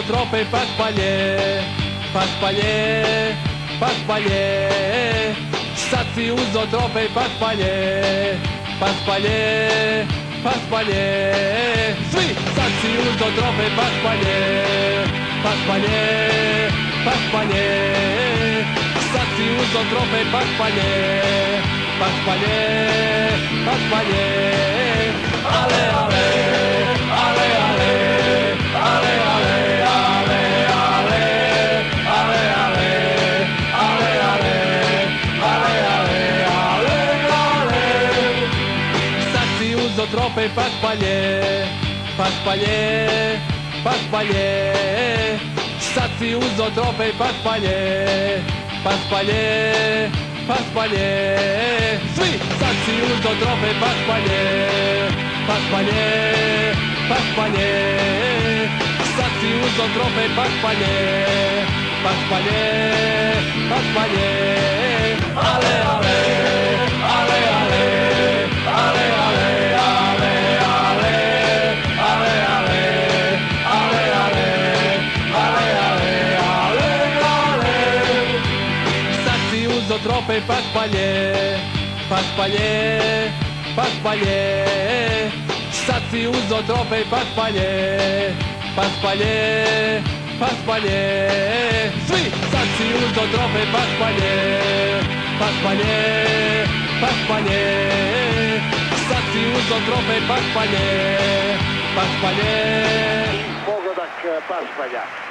trope pa spalje, pa spalje, pa spalje. Sad si uzo trope pa spalje, pa spalje, pa spalje. Svi! Sad si uzo trope pa spalje, pa spalje, pa spalje. Sad si uzo trope pa spalje, pa spalje, pa spalje. Ale, ale, ale, ale, ale, ale, ale, ale, ale, ale, ale, ale, ale, ale, ale, ale. Sad si uzo trope pa spalje, pa spalje, pa spalje. Sad si uzo trope pa spalje, pa spalje, pa spalje. Svi! Sad si uzo trope pa spalje, pa spalje, pa spalje. Sad si uzo trope pa spalje, pa spalje, pa spalje. Ale, ale, ale, ale, ale, ale, ale, ale, ale, ale, ale, ale, ale, ale, ale, ale. Sad si uzo trope pa spalje, pa spalje, pa spalje. Sad si uzo trope pa spalje, pa spalje, pa spalje. Svi! Sad si uzo trope pa spalje, pa spalje, pa spalje. Sad si uzo trope pa spalje, pa spalje. Pogodak Paspalja.